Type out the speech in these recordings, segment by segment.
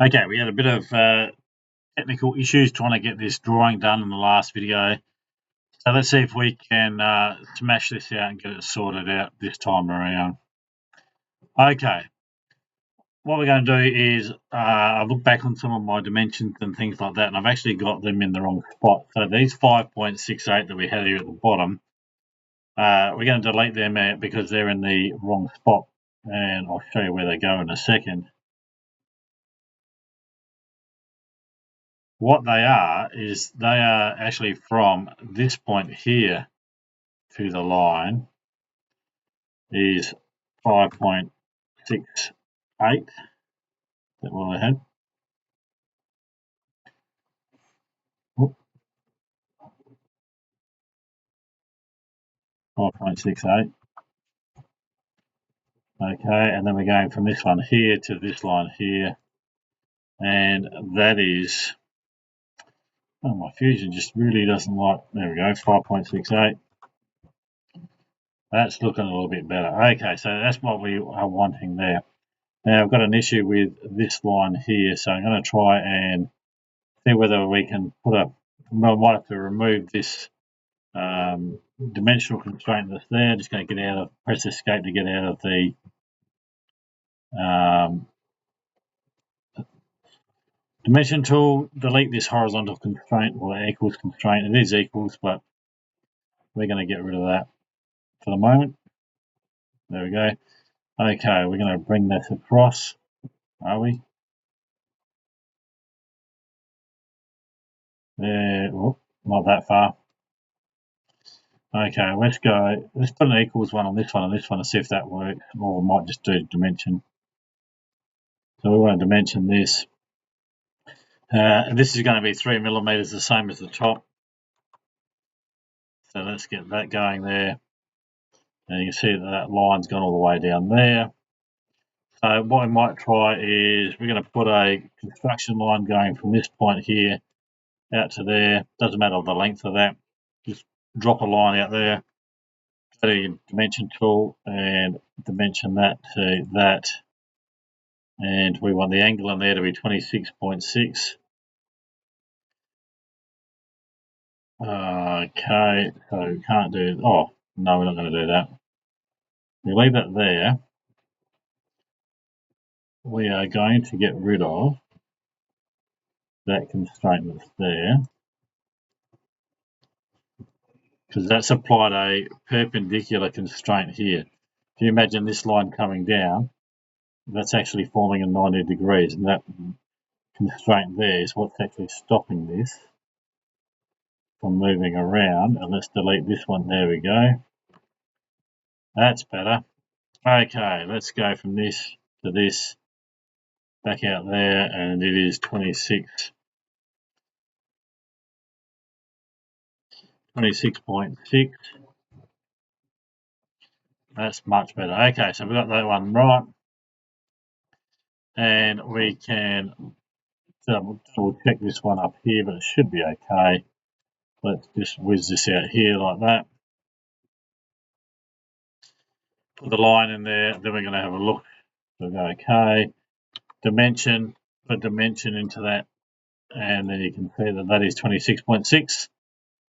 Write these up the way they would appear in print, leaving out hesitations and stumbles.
Okay, we had a bit of technical issues trying to get this drawing done in the last video. So let's see if we can smash this out and get it sorted out this time around. Okay, what we're going to do is I've looked back on some of my dimensions and things like that, and I've actually got them in the wrong spot. So these 5.68 that we had here at the bottom, we're going to delete them out because they're in the wrong spot, and I'll show you where they go in a second. What they are is they are actually from this point here to the line is 5.68 that what I had. 5.68. Okay, and then we're going from this one here to this line here, and that is, oh, my fusion just really doesn't like, there we go, 5.68. That's looking a little bit better. Okay, so that's what we are wanting there. Now I've got an issue with this line here, so I'm going to try and see whether we can put a, I might have to remove this dimensional constraint that's there. Just going to get out of, press escape to get out of the dimension tool, delete this horizontal constraint or equals constraint. It is equals, but we're going to get rid of that for the moment. There we go. Okay, we're going to bring this across, are we? There, oh, not that far. Okay, let's go. Let's put an equals one on this one and this one and see if that works. Or we might just do dimension. So we want to dimension this. This is going to be 3 millimeters, the same as the top. So let's get that going there. And you can see that line's gone all the way down there. So what we might try is we're going to put a construction line going from this point here out to there. Doesn't matter the length of that. Just drop a line out there. Go to your dimension tool and dimension that to that. And we want the angle in there to be 26.6. Okay, so we can't do, oh, no, we're not going to do that. We leave that there. We are going to get rid of that constraint that's there, because that's applied a perpendicular constraint here. If you imagine this line coming down, that's actually forming a 90 degrees, and that constraint there is what's actually stopping this from moving around. And let's delete this one. There we go. That's better. Okay, let's go from this to this, back out there, and it is 26.6. That's much better. Okay, so we've got that one right. And we can double check this one up here, but it should be okay. Let's just whiz this out here like that. Put the line in there, then we're going to have a look. So go okay. Dimension, put dimension into that, and then you can see that that is 26.6.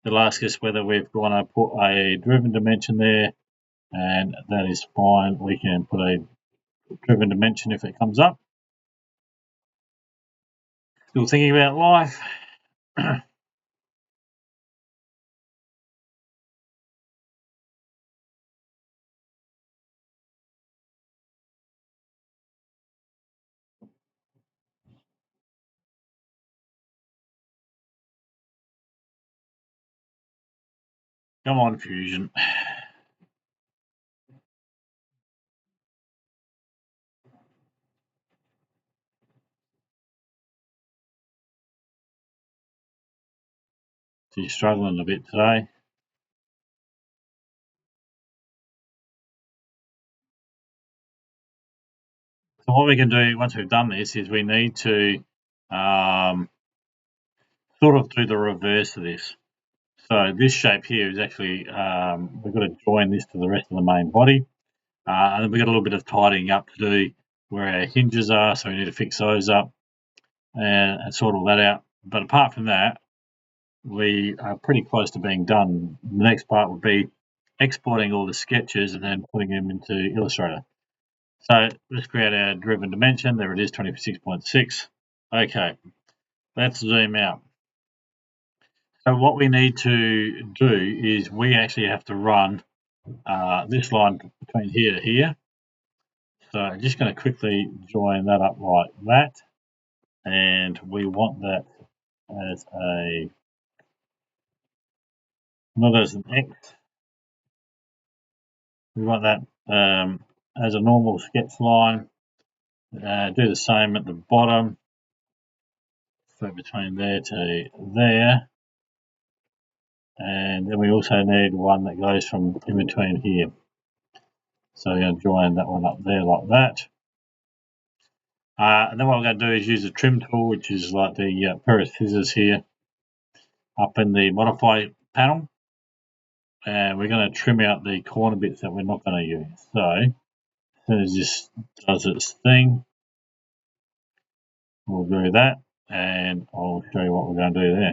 It'll ask us whether we've going to put a driven dimension there, and that is fine. We can put a driven dimension if it comes up. Still thinking about life. Come on, Fusion. She's struggling a bit today. So what we can do once we've done this is we need to sort of do the reverse of this. So this shape here is actually, we've got to join this to the rest of the main body. And then we've got a little bit of tidying up to do where our hinges are, so we need to fix those up. and sort all that out. But apart from that, we are pretty close to being done. The next part would be exporting all the sketches and then putting them into Illustrator. So let's create our driven dimension. There it is, 26.6. Okay, let's zoom out. So what we need to do is we actually have to run this line between here to here. So I'm just going to quickly join that up like that. And we want that as not as an X. We want that as a normal sketch line. Do the same at the bottom. So between there to there. And then we also need one that goes from in between here. So we're going to join that one up there like that. And then what we're going to do is use the trim tool, which is like the pair of scissors here up in the modify panel. And we're going to trim out the corner bits that we're not going to use. So as soon as this does its thing, we'll do that. And I'll show you what we're going to do there.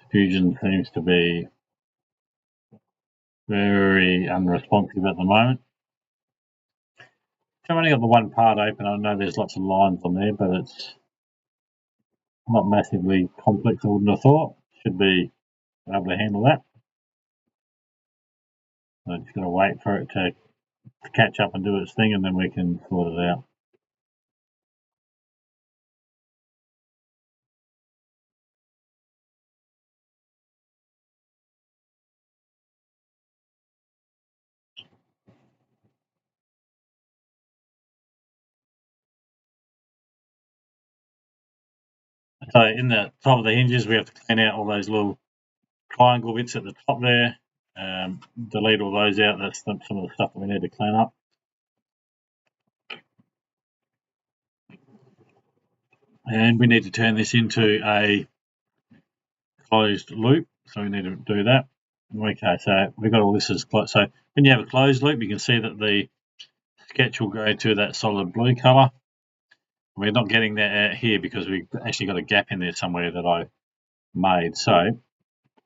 Fusion seems to be very unresponsive at the moment. I've only got the one part open. I know there's lots of lines on there, but it's not massively complex, I wouldn't have thought. Should be able to handle that. I'm just going to wait for it to catch up and do its thing, and then we can sort it out. So in the top of the hinges, we have to clean out all those little triangle bits at the top there. Delete all those out. That's some of the stuff that we need to clean up. And we need to turn this into a closed loop. So we need to do that. Okay, so we've got all this as closed. So when you have a closed loop, you can see that the sketch will go to that solid blue color. We're not getting that out here because we've actually got a gap in there somewhere that I made. So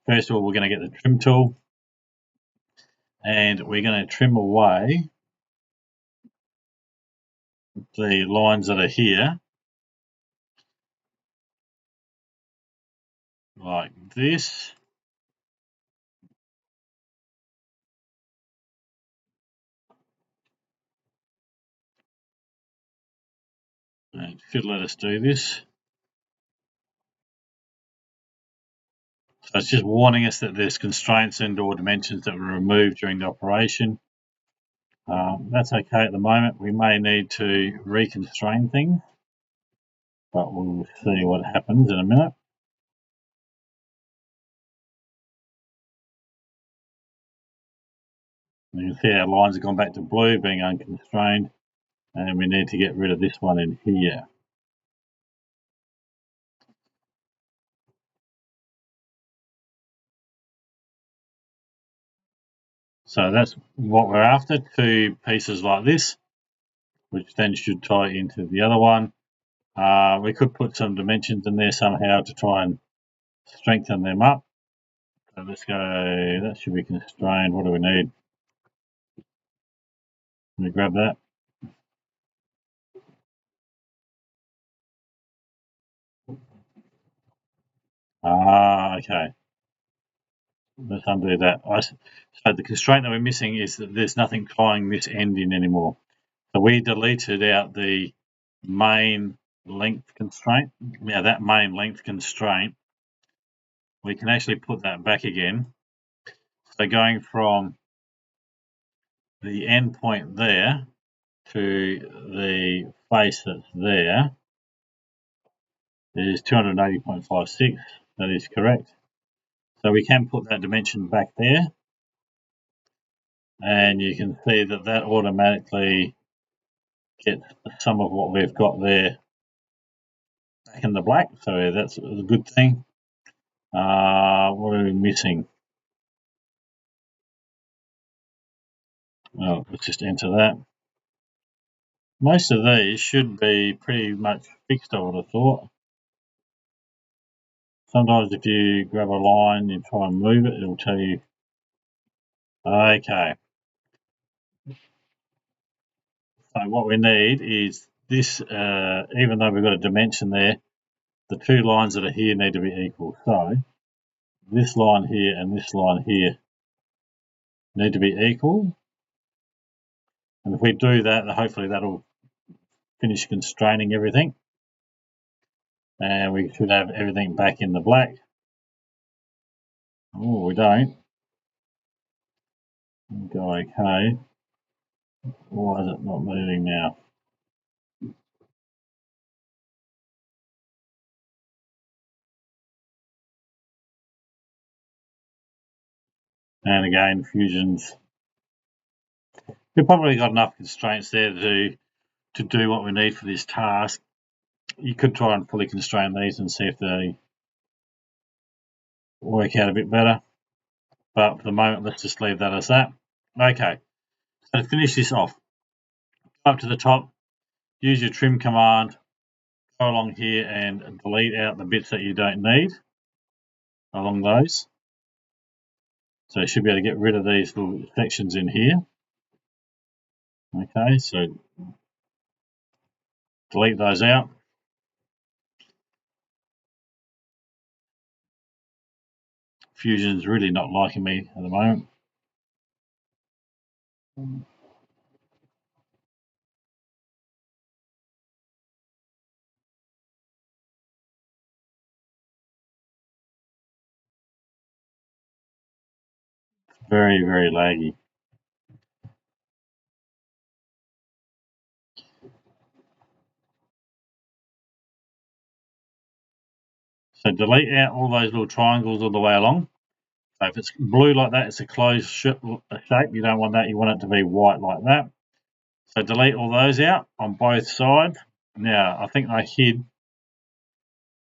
first of all, we're going to get the trim tool and we're going to trim away the lines that are here like this. And it should let us do this. So it's just warning us that there's constraints and or dimensions that were removed during the operation. That's okay at the moment. We may need to reconstrain things, but we'll see what happens in a minute. You can see our lines have gone back to blue, being unconstrained, and we need to get rid of this one in here. So that's what we're after, two pieces like this, which then should tie into the other one. We could put some dimensions in there somehow to try and strengthen them up. So let's go, that should be constrained. What do we need? Let me grab that. Okay. Let's undo that. So the constraint that we're missing is that there's nothing tying this end in anymore. So we deleted out the main length constraint. Now that main length constraint, we can actually put that back again. So going from the end point there to the face that's there is 280.56. That is correct. So we can put that dimension back there. And you can see that that automatically gets some of what we've got there back in the black. So that's a good thing. What are we missing? Well, let's just enter that. Most of these should be pretty much fixed, I would have thought. Sometimes if you grab a line, you try and move it, it'll tell you, okay. So what we need is this, even though we've got a dimension there, the two lines that are here need to be equal. So this line here and this line here need to be equal. And if we do that, hopefully that'll finish constraining everything. And we should have everything back in the black. Oh, we don't. Go okay. Why is it not moving now? And again, fusions. We've probably got enough constraints there to do what we need for this task. You could try and fully constrain these and see if they work out a bit better. But for the moment, let's just leave that as that. Okay, so to finish this off, go up to the top, use your trim command, go along here and delete out the bits that you don't need along those. So you should be able to get rid of these little sections in here. Okay, so delete those out. Fusion's really not liking me at the moment. Very, very laggy. So delete out all those little triangles all the way along. So if it's blue like that, it's a closed shape. You don't want that. You want it to be white like that. So delete all those out on both sides. Now, I think I hid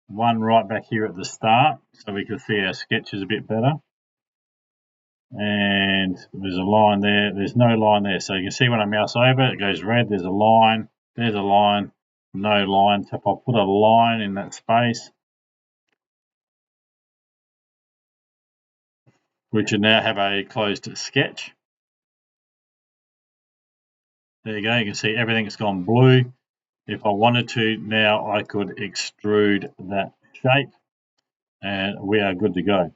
one right back here at the start so we could see our sketches a bit better. And there's a line there. There's no line there. So you can see when I mouse over it, it goes red. There's a line. There's a line. No line. So if I put a line in that space, we should now have a closed sketch. There you go. You can see everything's gone blue. If I wanted to, now I could extrude that shape and we are good to go. I'm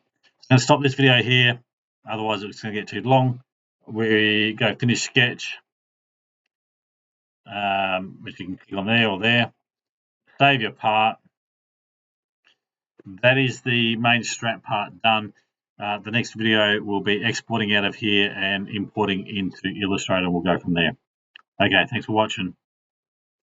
going to stop this video here, otherwise it's going to get too long. We go finish sketch, which you can click on there or there. Save your part. That is the main strap part done. The next video will be exporting out of here and importing into Illustrator. We'll go from there. Okay, thanks for watching.